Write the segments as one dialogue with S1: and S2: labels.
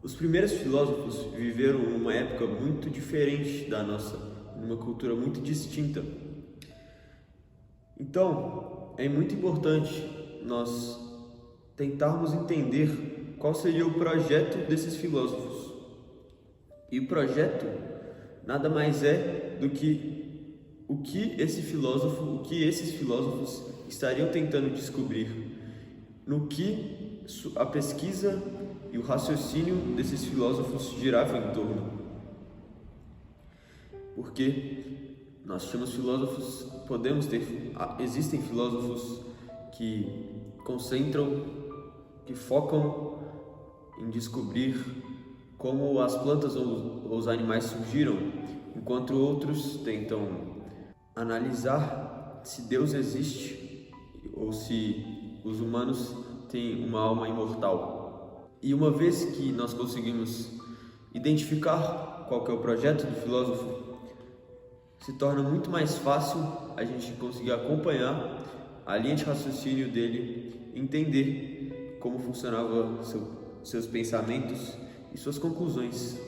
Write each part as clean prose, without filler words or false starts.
S1: Os primeiros filósofos viveram numa época muito diferente da nossa, numa cultura muito distinta. Então, é muito importante nós tentarmos entender qual seria o projeto desses filósofos. E o projeto nada mais é do que o que esses filósofos estariam tentando descobrir, no que a pesquisa e o raciocínio desses filósofos giravam em torno. Porque nós temos filósofos, existem filósofos que concentram, que focam em descobrir como as plantas ou os animais surgiram, enquanto outros tentam analisar se Deus existe ou se os humanos têm uma alma imortal. E uma vez que nós conseguimos identificar qual que é o projeto do filósofo, se torna muito mais fácil a gente conseguir acompanhar a linha de raciocínio dele, entender como funcionavam seus pensamentos e suas conclusões.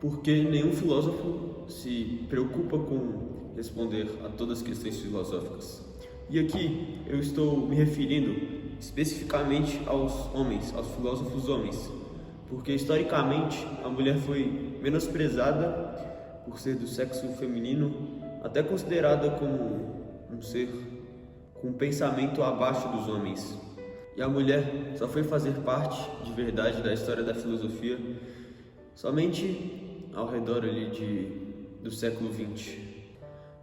S1: Porque nenhum filósofo se preocupa com responder a todas as questões filosóficas. E aqui eu estou me referindo especificamente aos homens, aos filósofos homens, porque historicamente a mulher foi menosprezada por ser do sexo feminino, até considerada como um ser com um pensamento abaixo dos homens. E a mulher só foi fazer parte de verdade da história da filosofia somente ao redor do século XX.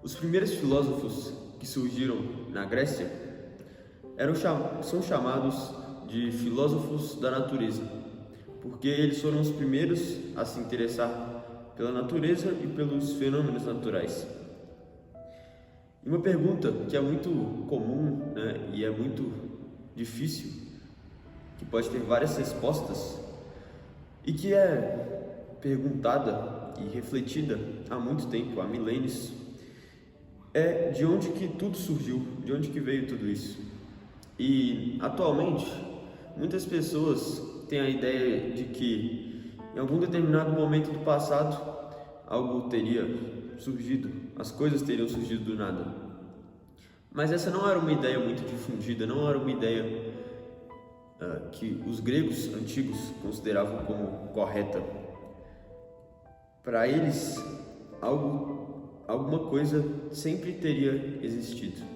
S1: Os primeiros filósofos que surgiram na Grécia são chamados de filósofos da natureza, porque eles foram os primeiros a se interessar pela natureza e pelos fenômenos naturais. E uma pergunta que é muito comum, e é muito difícil, que pode ter várias respostas, e que é perguntada e refletida há muito tempo, há milênios, é de onde que tudo surgiu, de onde que veio tudo isso. E atualmente muitas pessoas têm a ideia de que em algum determinado momento do passado algo teria surgido, as coisas teriam surgido do nada. Mas essa não era uma ideia muito difundida, não era uma ideia que os gregos antigos consideravam como correta. Para eles, alguma coisa sempre teria existido.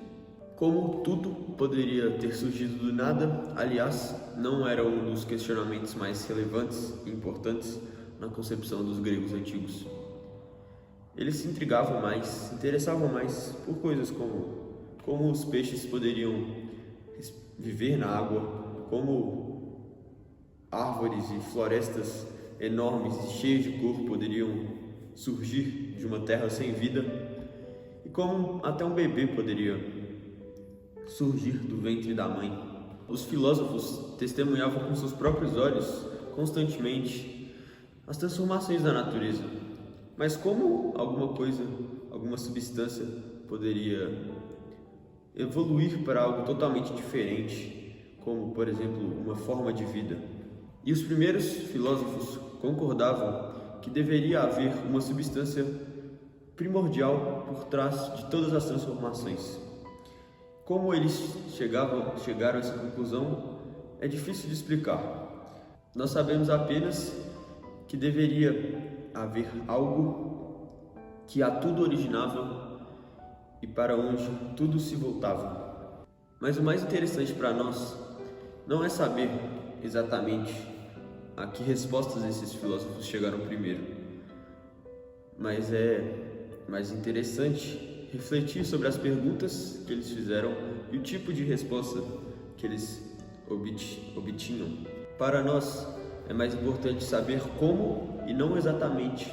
S1: Como tudo poderia ter surgido do nada, aliás, não era um dos questionamentos mais relevantes e importantes na concepção dos gregos antigos. Eles se intrigavam mais, se interessavam mais por coisas como os peixes poderiam viver na água, como árvores e florestas enormes e cheias de cor poderiam surgir de uma terra sem vida, e como até um bebê poderia surgir do ventre da mãe. Os filósofos testemunhavam com seus próprios olhos constantemente as transformações da natureza. Mas como alguma substância poderia evoluir para algo totalmente diferente, como, por exemplo, uma forma de vida? E os primeiros filósofos concordavam que deveria haver uma substância primordial por trás de todas as transformações. Como eles chegaram a essa conclusão é difícil de explicar. Nós sabemos apenas que deveria haver algo que a tudo originava e para onde tudo se voltava. Mas o mais interessante para nós não é saber exatamente a que respostas esses filósofos chegaram primeiro, mas é mais interessante refletir sobre as perguntas que eles fizeram e o tipo de resposta que eles obtinham. Para nós, é mais importante saber como e não exatamente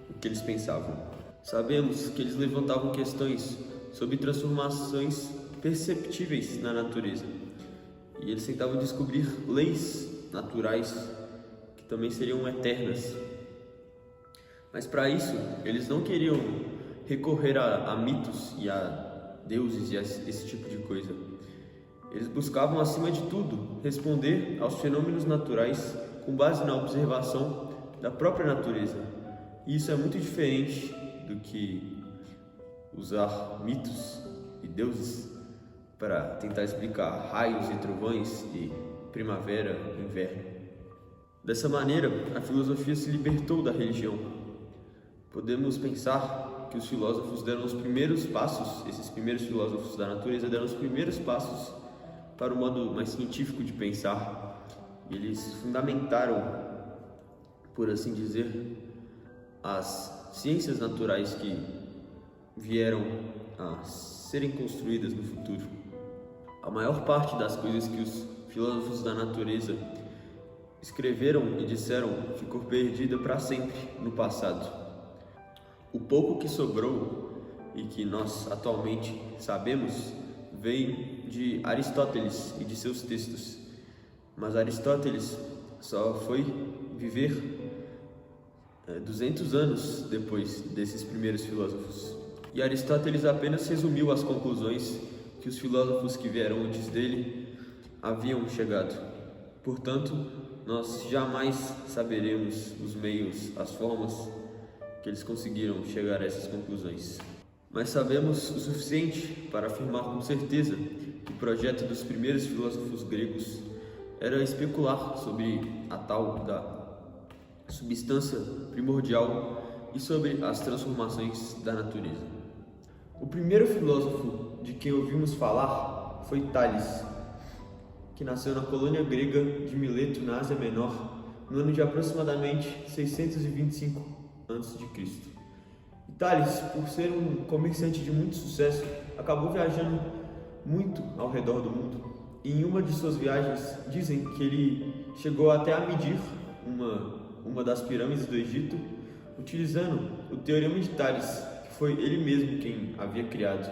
S1: o que eles pensavam. Sabemos que eles levantavam questões sobre transformações perceptíveis na natureza, e eles tentavam descobrir leis naturais que também seriam eternas. Mas para isso, eles não queriam recorrer a mitos e a deuses e a esse tipo de coisa. Eles buscavam, acima de tudo, responder aos fenômenos naturais com base na observação da própria natureza. E isso é muito diferente do que usar mitos e deuses para tentar explicar raios e trovões e primavera e inverno. Dessa maneira, a filosofia se libertou da religião. Podemos pensar que os filósofos deram os primeiros passos, esses primeiros filósofos da natureza deram os primeiros passos para o modo mais científico de pensar. Eles fundamentaram, por assim dizer, as ciências naturais que vieram a serem construídas no futuro. A maior parte das coisas que os filósofos da natureza escreveram e disseram ficou perdida para sempre no passado. O pouco que sobrou e que nós atualmente sabemos vem de Aristóteles e de seus textos. Mas Aristóteles só foi viver 200 anos depois desses primeiros filósofos. E Aristóteles apenas resumiu as conclusões que os filósofos que vieram antes dele haviam chegado. Portanto, nós jamais saberemos os meios, as formas que eles conseguiram chegar a essas conclusões. Mas sabemos o suficiente para afirmar com certeza que o projeto dos primeiros filósofos gregos era especular sobre a tal da substância primordial e sobre as transformações da natureza. O primeiro filósofo de quem ouvimos falar foi Tales, que nasceu na colônia grega de Mileto, na Ásia Menor, no ano de aproximadamente 625 a.C. E Tales, por ser um comerciante de muito sucesso, acabou viajando muito ao redor do mundo. E em uma de suas viagens, dizem que ele chegou até a medir uma das pirâmides do Egito, utilizando o Teorema de Tales, que foi ele mesmo quem havia criado.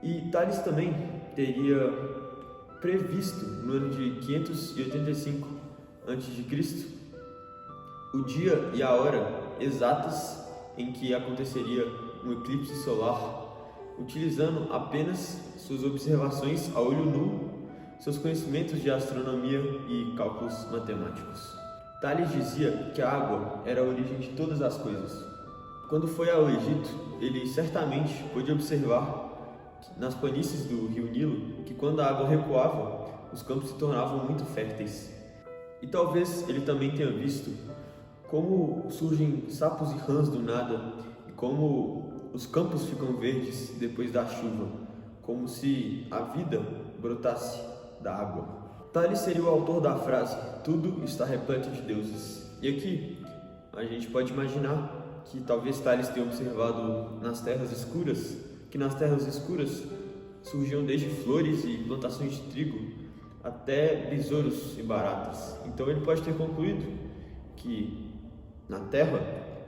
S1: E Tales também teria previsto, no ano de 585 a.C., o dia e a hora exatas em que aconteceria um eclipse solar, utilizando apenas suas observações a olho nu, seus conhecimentos de astronomia e cálculos matemáticos. Tales dizia que a água era a origem de todas as coisas. Quando foi ao Egito, ele certamente pôde observar nas planícies do rio Nilo que quando a água recuava, os campos se tornavam muito férteis. E talvez ele também tenha visto como surgem sapos e rãs do nada e como os campos ficam verdes depois da chuva, como se a vida brotasse da água. Tales seria o autor da frase "tudo está repleto de deuses". E aqui a gente pode imaginar que talvez Tales tenha observado nas terras escuras, que nas terras escuras surgiam desde flores e plantações de trigo até besouros e baratas. Então ele pode ter concluído que na terra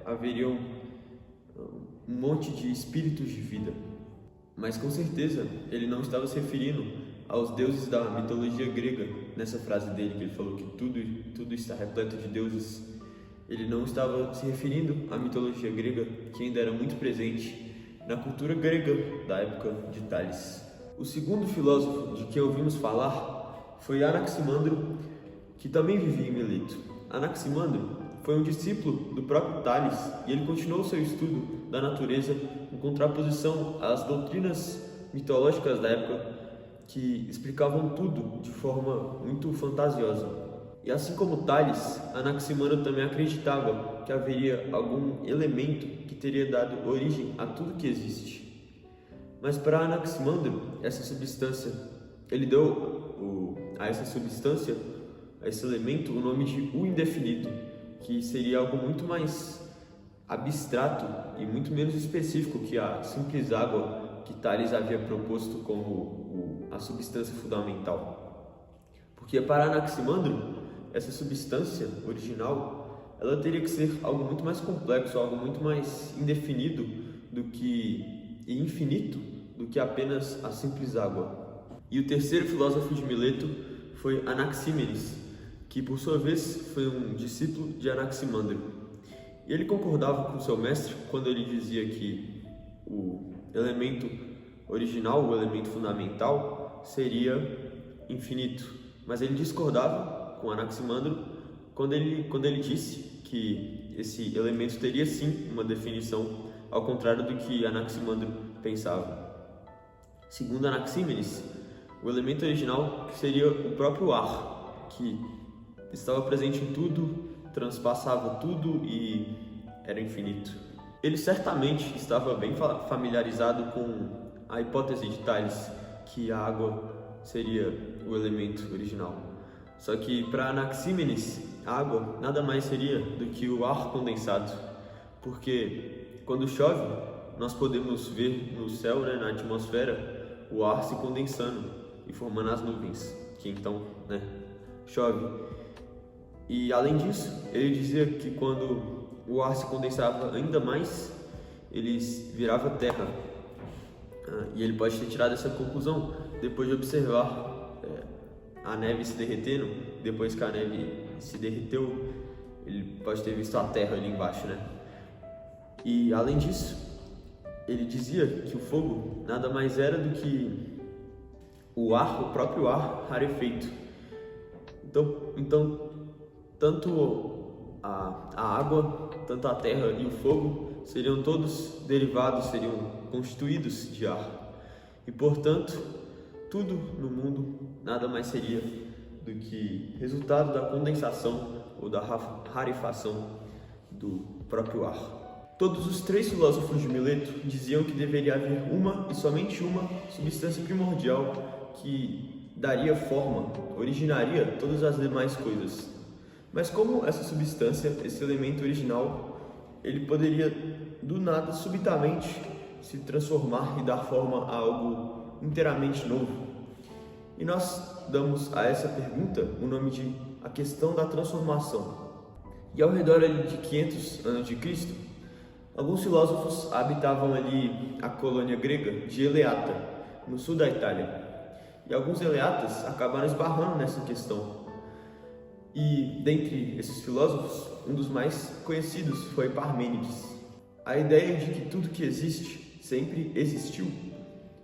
S1: haveriam um monte de espíritos de vida. Mas com certeza ele não estava se referindo aos deuses da mitologia grega nessa frase dele, que ele falou que tudo está repleto de deuses. Ele não estava se referindo à mitologia grega, que ainda era muito presente na cultura grega da época de Tales. O segundo filósofo de quem ouvimos falar foi Anaximandro, que também vivia em Mileto. Anaximandro foi um discípulo do próprio Tales e ele continuou seu estudo da natureza em contraposição às doutrinas mitológicas da época que explicavam tudo de forma muito fantasiosa. E assim como Tales, Anaximandro também acreditava que haveria algum elemento que teria dado origem a tudo que existe. Mas para Anaximandro, essa substância, ele deu a essa substância, a esse elemento, o nome de o indefinido, que seria algo muito mais abstrato e muito menos específico que a simples água que Tales havia proposto como a substância fundamental. Porque para Anaximandro, essa substância original, ela teria que ser algo muito mais complexo, algo muito mais indefinido e infinito do que apenas a simples água. E o terceiro filósofo de Mileto foi Anaxímenes, que por sua vez foi um discípulo de Anaximandro. E ele concordava com seu mestre quando ele dizia que o elemento original, o elemento fundamental, seria infinito. Mas ele discordava com Anaximandro quando ele disse que esse elemento teria sim uma definição, ao contrário do que Anaximandro pensava. Segundo Anaxímenes, o elemento original seria o próprio ar, que estava presente em tudo, transpassava tudo e era infinito. Ele certamente estava bem familiarizado com a hipótese de Tales, que a água seria o elemento original. Só que para Anaxímenes, a água nada mais seria do que o ar condensado, porque quando chove, nós podemos ver no céu, na atmosfera, o ar se condensando e formando as nuvens, que então chove. E além disso, ele dizia que quando o ar se condensava ainda mais, ele virava terra. E ele pode ter tirado essa conclusão depois de observar a neve se derretendo. Depois que a neve se derreteu, ele pode ter visto a terra ali embaixo, E além disso, ele dizia que o fogo nada mais era do que o próprio ar rarefeito. Então tanto a água, tanto a terra e o fogo seriam todos derivados, seriam constituídos de ar. E portanto, tudo no mundo nada mais seria do que resultado da condensação ou da rarefação do próprio ar. Todos os 3 filósofos de Mileto diziam que deveria haver uma e somente uma substância primordial que daria forma, originaria todas as demais coisas. Mas como essa substância, esse elemento original, ele poderia do nada, subitamente, se transformar e dar forma a algo inteiramente novo? E nós damos a essa pergunta o nome de a questão da transformação. E ao redor de 500 a.C., alguns filósofos habitavam ali a colônia grega de Eleata, no sul da Itália. E alguns eleatas acabaram esbarrando nessa questão. E dentre esses filósofos, um dos mais conhecidos foi Parmênides. A ideia de que tudo que existe sempre existiu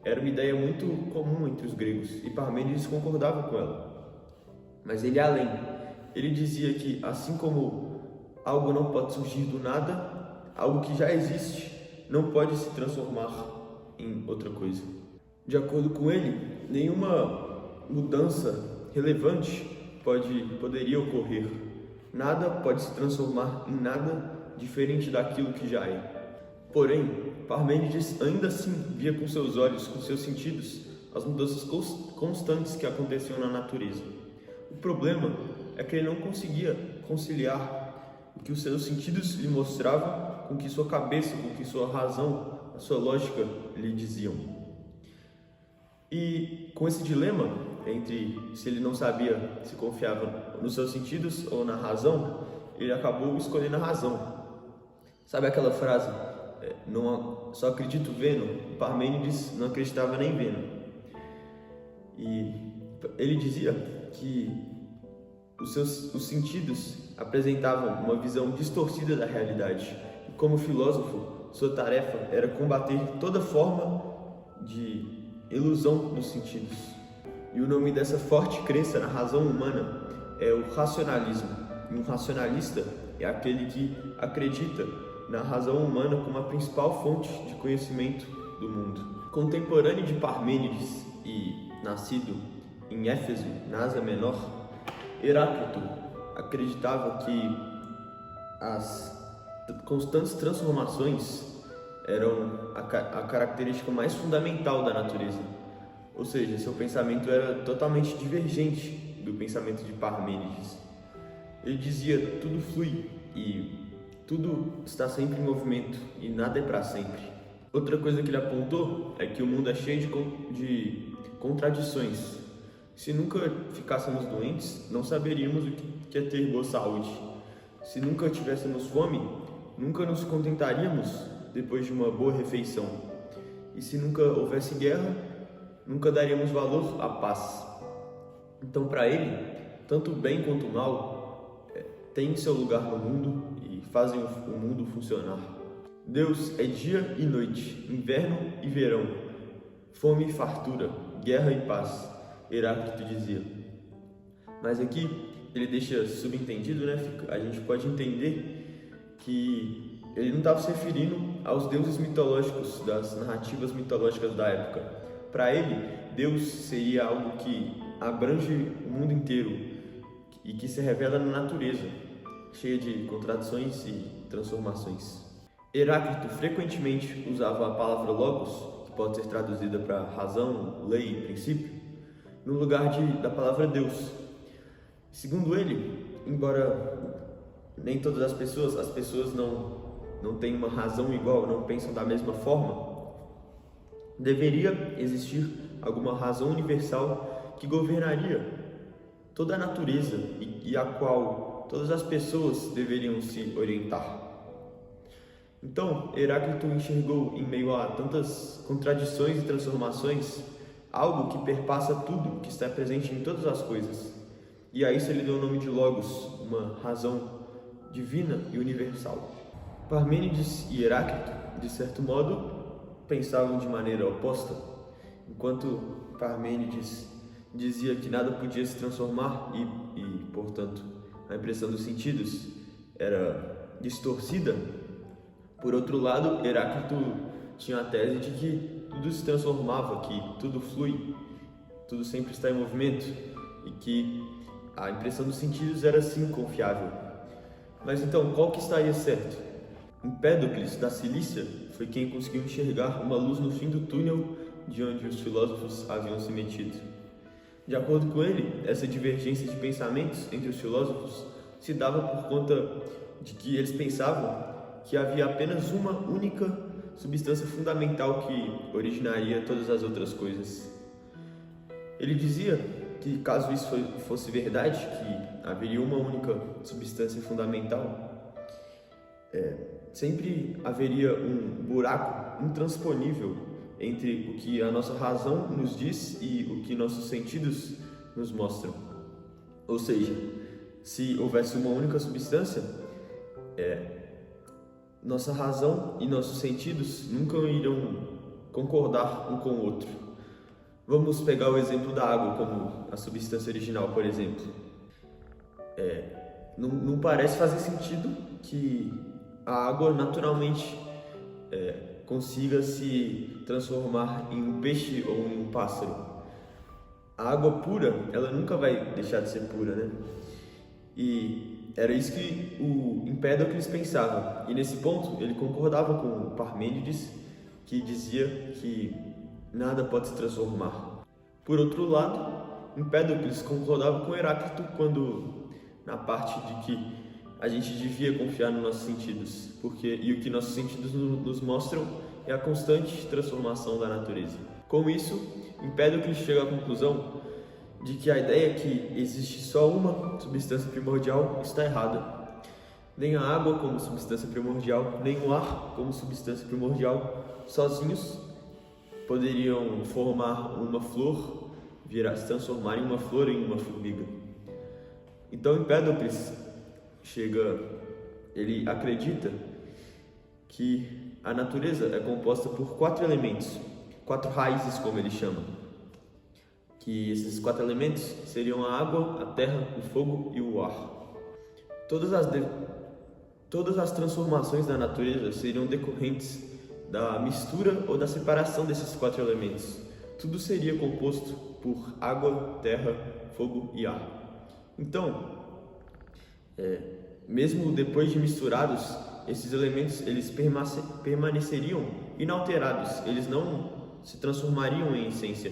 S1: era uma ideia muito comum entre os gregos, e Parmênides concordava com ela. Mas ele ia além. Ele dizia que, assim como algo não pode surgir do nada, algo que já existe não pode se transformar em outra coisa. De acordo com ele, nenhuma mudança relevante poderia ocorrer. Nada pode se transformar em nada diferente daquilo que já é. Porém, Parmênides ainda assim via com seus olhos, com seus sentidos, as mudanças constantes que aconteciam na natureza. O problema é que ele não conseguia conciliar o que os seus sentidos lhe mostravam com o que sua cabeça, com o que sua razão, a sua lógica lhe diziam. E com esse dilema entre se ele não sabia se confiava nos seus sentidos ou na razão, ele acabou escolhendo a razão. Sabe aquela frase, só acredito vendo? Parmênides não acreditava nem vendo. E ele dizia que os sentidos apresentavam uma visão distorcida da realidade. E como filósofo, sua tarefa era combater toda forma de ilusão dos sentidos. E o nome dessa forte crença na razão humana é o racionalismo. E um racionalista é aquele que acredita na razão humana como a principal fonte de conhecimento do mundo. Contemporâneo de Parmênides e nascido em Éfeso, na Ásia Menor, Heráclito acreditava que as constantes transformações eram a característica mais fundamental da natureza. Ou seja, seu pensamento era totalmente divergente do pensamento de Parmênides. Ele dizia: tudo flui e tudo está sempre em movimento e nada é para sempre. Outra coisa que ele apontou é que o mundo é cheio de contradições. Se nunca ficássemos doentes, não saberíamos o que é ter boa saúde. Se nunca tivéssemos fome, nunca nos contentaríamos depois de uma boa refeição. E se nunca houvesse guerra, nunca daríamos valor à paz. Então, para ele, tanto o bem quanto o mal têm seu lugar no mundo e fazem o mundo funcionar. Deus é dia e noite, inverno e verão, fome e fartura, guerra e paz, Heráclito dizia. Mas aqui ele deixa subentendido, né? A gente pode entender que ele não estava se referindo aos deuses mitológicos, das narrativas mitológicas da época. Para ele, Deus seria algo que abrange o mundo inteiro e que se revela na natureza, cheia de contradições e transformações. Heráclito frequentemente usava a palavra logos, que pode ser traduzida para razão, lei, princípio, no lugar da palavra Deus. Segundo ele, embora nem todas as pessoas não têm uma razão igual, não pensam da mesma forma, deveria existir alguma razão universal que governaria toda a natureza e a qual todas as pessoas deveriam se orientar. Então, Heráclito enxergou, em meio a tantas contradições e transformações, algo que perpassa tudo, que está presente em todas as coisas. E a isso ele deu o nome de Logos, uma razão divina e universal. Parmênides e Heráclito, de certo modo, pensavam de maneira oposta. Enquanto Parmênides dizia que nada podia se transformar e, portanto, a impressão dos sentidos era distorcida, por outro lado, Heráclito tinha a tese de que tudo se transformava, que tudo flui, tudo sempre está em movimento e que a impressão dos sentidos era sim confiável. Mas então, qual que estaria certo? Empédocles, da Cilícia, foi quem conseguiu enxergar uma luz no fim do túnel de onde os filósofos haviam se metido. De acordo com ele, essa divergência de pensamentos entre os filósofos se dava por conta de que eles pensavam que havia apenas uma única substância fundamental que originaria todas as outras coisas. Ele dizia que, caso isso fosse verdade, que haveria uma única substância fundamental, sempre haveria um buraco intransponível entre o que a nossa razão nos diz e o que nossos sentidos nos mostram. Ou seja, se houvesse uma única substância, nossa razão e nossos sentidos nunca iriam concordar um com o outro. Vamos pegar o exemplo da água como a substância original, por exemplo. Não parece fazer sentido que a água naturalmente consiga se transformar em um peixe ou em um pássaro. A água pura, ela nunca vai deixar de ser pura, né? E era isso que o Empédocles pensava. E nesse ponto, ele concordava com o Parmênides, que dizia que nada pode se transformar. Por outro lado, Empédocles concordava com Heráclito na parte de que a gente devia confiar nos nossos sentidos, e o que nossos sentidos nos mostram é a constante transformação da natureza. Com isso, Empédocles chega à conclusão de que a ideia que existe só uma substância primordial está errada. Nem a água como substância primordial, nem o ar como substância primordial, sozinhos poderiam formar uma flor, se transformar em uma flor, em uma formiga. Então Empédocles ele acredita que a natureza é composta por 4 elementos, 4 raízes, como ele chama. Que esses 4 elementos seriam a água, a terra, o fogo e o ar. Todas as transformações da natureza seriam decorrentes da mistura ou da separação desses 4 elementos. Tudo seria composto por água, terra, fogo e ar. Então, mesmo depois de misturados, esses elementos eles permaneceriam inalterados, eles não se transformariam em essência.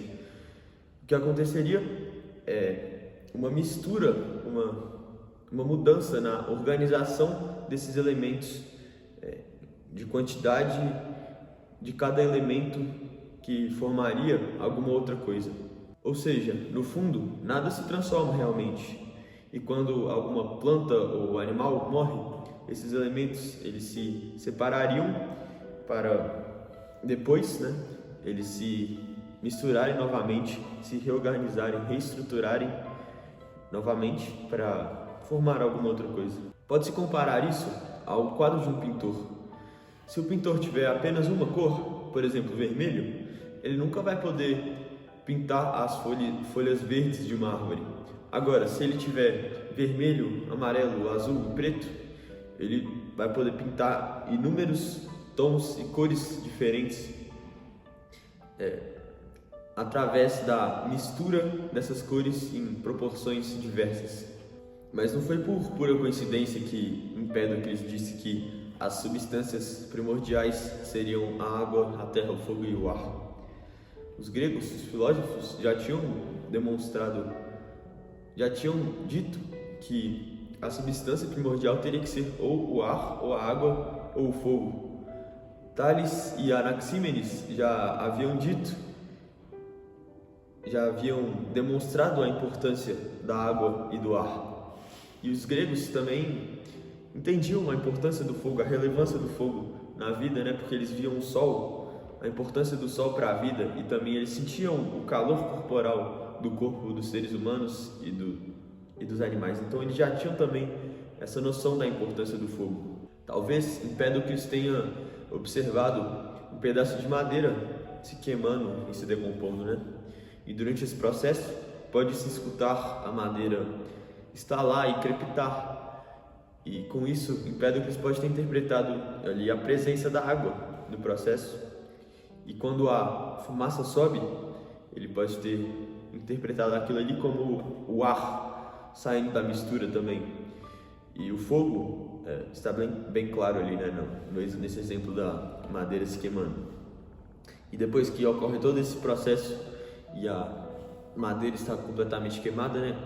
S1: O que aconteceria é uma mistura, uma mudança na organização desses elementos, de quantidade de cada elemento que formaria alguma outra coisa. Ou seja, no fundo, nada se transforma realmente. E quando alguma planta ou animal morre, esses elementos eles se separariam para depois, eles se misturarem novamente, se reorganizarem, reestruturarem novamente para formar alguma outra coisa. Pode-se comparar isso ao quadro de um pintor. Se o pintor tiver apenas uma cor, por exemplo, vermelho, ele nunca vai poder pintar as folhas verdes de uma árvore. Agora, se ele tiver vermelho, amarelo, azul e preto, ele vai poder pintar inúmeros tons e cores diferentes através da mistura dessas cores em proporções diversas. Mas não foi por pura coincidência que Empédocles disse que as substâncias primordiais seriam a água, a terra, o fogo e o ar. Os gregos, os filósofos, já tinham dito que a substância primordial teria que ser ou o ar, ou a água, ou o fogo. Tales e Anaxímenes já haviam demonstrado a importância da água e do ar. E os gregos também entendiam a importância do fogo, a relevância do fogo na vida, porque eles viam o sol, a importância do sol para a vida, e também eles sentiam o calor corporal do corpo dos seres humanos e dos animais. Então eles já tinham também essa noção da importância do fogo. Talvez Empédocles tenha observado um pedaço de madeira se queimando e se decompondo, E durante esse processo pode-se escutar a madeira estalar e crepitar. E com isso, Empédocles pode ter interpretado ali a presença da água no processo. E quando a fumaça sobe, ele pode ter interpretado aquilo ali como o ar saindo da mistura também. E o fogo está bem claro ali, nesse exemplo da madeira se queimando. E depois que ocorre todo esse processo e a madeira está completamente queimada,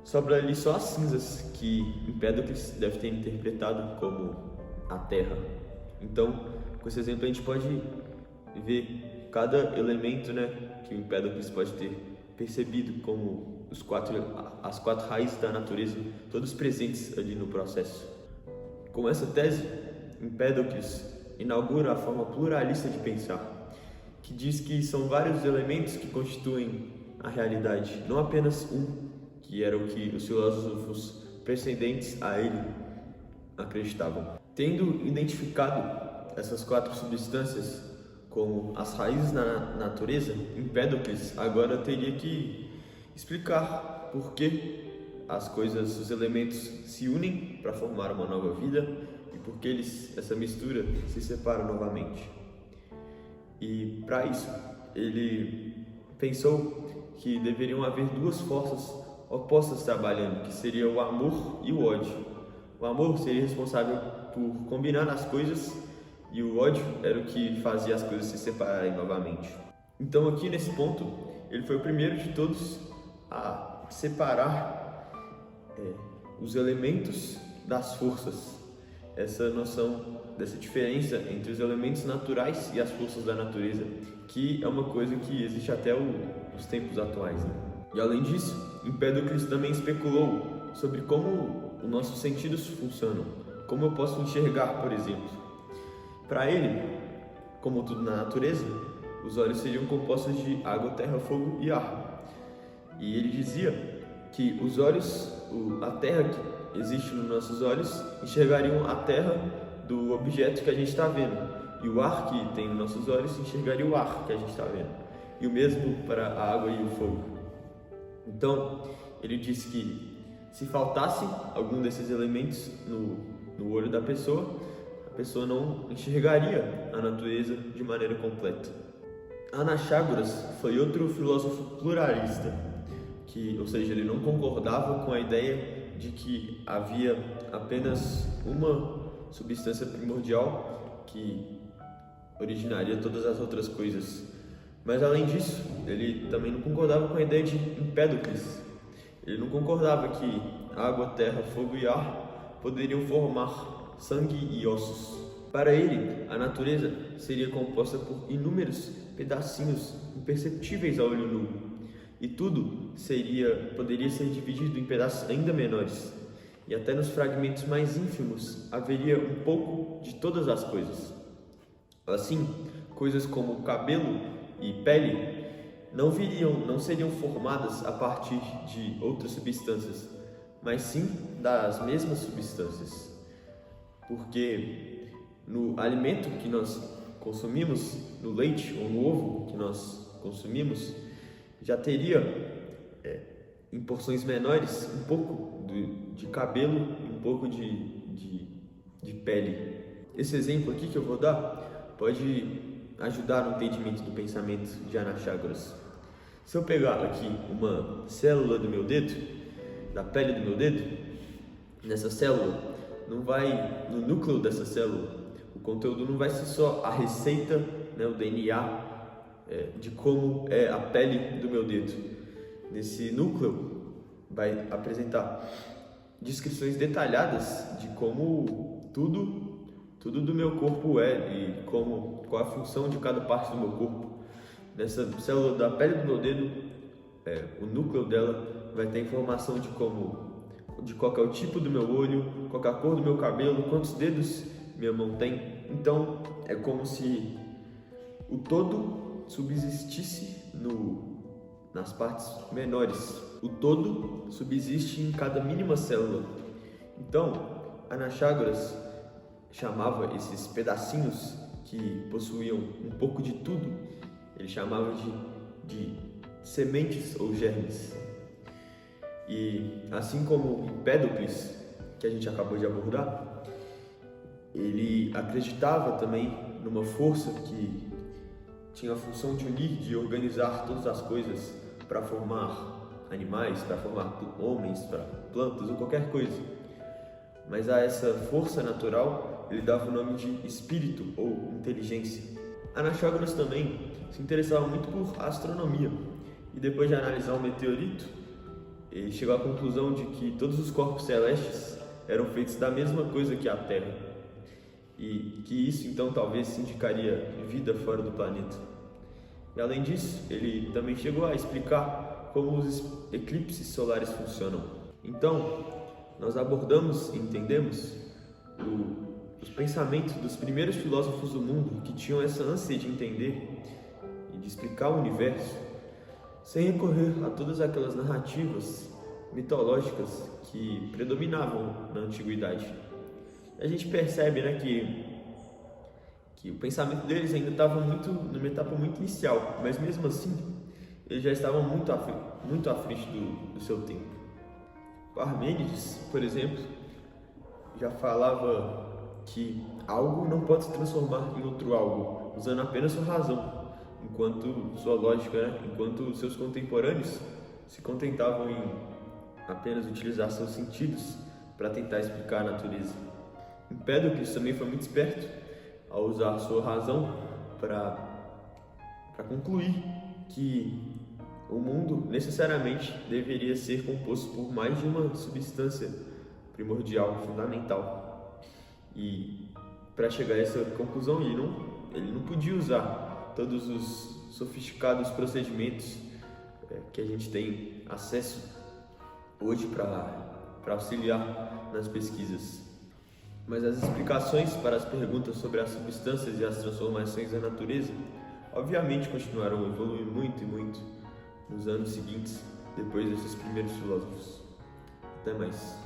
S1: sobra ali só as cinzas, que Empédocles deve ter interpretado como a terra. Então, com esse exemplo a gente pode ver cada elemento, que o Empédocles pode ter percebido como as quatro raízes da natureza, todos presentes ali no processo. Com essa tese, Empédocles inaugura a forma pluralista de pensar, que diz que são vários elementos que constituem a realidade, não apenas um, que era o que os filósofos precedentes a ele acreditavam. Tendo identificado essas quatro substâncias como as raízes da natureza, Empédocles agora teria que explicar por que os elementos se unem para formar uma nova vida e por que essa mistura se separa novamente. E para isso, ele pensou que deveriam haver duas forças opostas trabalhando, que seria o amor e o ódio. O amor seria responsável por combinar as coisas e o ódio era o que fazia as coisas se separarem novamente. Então aqui nesse ponto, ele foi o primeiro de todos a separar os elementos das forças. Essa noção dessa diferença entre os elementos naturais e as forças da natureza, que é uma coisa que existe até os tempos atuais. E além disso, Empédocles também especulou sobre como os nossos sentidos funcionam, como eu posso enxergar, por exemplo. Para ele, como tudo na natureza, os olhos seriam compostos de água, terra, fogo e ar. E ele dizia que os olhos, a terra que existe nos nossos olhos, enxergariam a terra do objeto que a gente está vendo. E o ar que tem nos nossos olhos enxergaria o ar que a gente está vendo. E o mesmo para a água e o fogo. Então, ele disse que se faltasse algum desses elementos no olho da pessoa, a pessoa não enxergaria a natureza de maneira completa. Anaxágoras foi outro filósofo pluralista, ou seja, ele não concordava com a ideia de que havia apenas uma substância primordial que originaria todas as outras coisas. Mas além disso, ele também não concordava com a ideia de Empédocles. Ele não concordava que água, terra, fogo e ar poderiam formar sangue e ossos. Para ele, a natureza seria composta por inúmeros pedacinhos imperceptíveis a olho nu, e tudo poderia ser dividido em pedaços ainda menores, e até nos fragmentos mais ínfimos haveria um pouco de todas as coisas. Assim, coisas como cabelo e pele não seriam formadas a partir de outras substâncias, mas sim das mesmas substâncias. Porque no alimento que nós consumimos, no leite ou no ovo que nós consumimos, já teria em porções menores, um pouco de cabelo e um pouco de pele. Esse exemplo aqui que eu vou dar pode ajudar no entendimento do pensamento de Anaxágoras. Se eu pegar aqui uma célula do meu dedo, da pele do meu dedo, nessa célula, no núcleo dessa célula, o conteúdo não vai ser só a receita, né, o DNA de como é a pele do meu dedo. Nesse núcleo vai apresentar descrições detalhadas de como tudo do meu corpo e qual a função de cada parte do meu corpo. Nessa célula da pele do meu dedo, o núcleo dela vai ter informação de qual é o tipo do meu olho, qual é a cor do meu cabelo, quantos dedos minha mão tem. Então é como se o todo subsistisse nas partes menores. O todo subsiste em cada mínima célula. Então Anaxágoras chamava esses pedacinhos que possuíam um pouco de tudo, ele chamava de sementes ou germes. E assim como Empédocles, que a gente acabou de abordar, ele acreditava também numa força que tinha a função de unir, de organizar todas as coisas para formar animais, para formar homens, para plantas ou qualquer coisa. Mas a essa força natural ele dava o nome de espírito ou inteligência. Anaxágoras também se interessava muito por astronomia e depois de analisar um meteorito, ele chegou à conclusão de que todos os corpos celestes eram feitos da mesma coisa que a Terra e que isso então talvez indicaria vida fora do planeta. E além disso, ele também chegou a explicar como os eclipses solares funcionam. Então, nós abordamos e entendemos os pensamentos dos primeiros filósofos do mundo que tinham essa ânsia de entender e de explicar o universo, sem recorrer a todas aquelas narrativas mitológicas que predominavam na antiguidade. A gente percebe, né, que o pensamento deles ainda estava numa etapa muito inicial, mas mesmo assim eles já estavam muito à frente do seu tempo. Parmênides, por exemplo, já falava que algo não pode se transformar em outro algo, usando apenas sua razão, enquanto sua lógica, né? Enquanto seus contemporâneos se contentavam em apenas utilizar seus sentidos para tentar explicar a natureza. Empédocles também foi muito esperto ao usar sua razão para concluir que o mundo necessariamente deveria ser composto por mais de uma substância primordial, fundamental. E para chegar a essa conclusão, ele não podia usar todos os sofisticados procedimentos que a gente tem acesso hoje para auxiliar nas pesquisas. Mas as explicações para as perguntas sobre as substâncias e as transformações da natureza obviamente continuaram a evoluir muito e muito nos anos seguintes, depois desses primeiros filósofos. Até mais.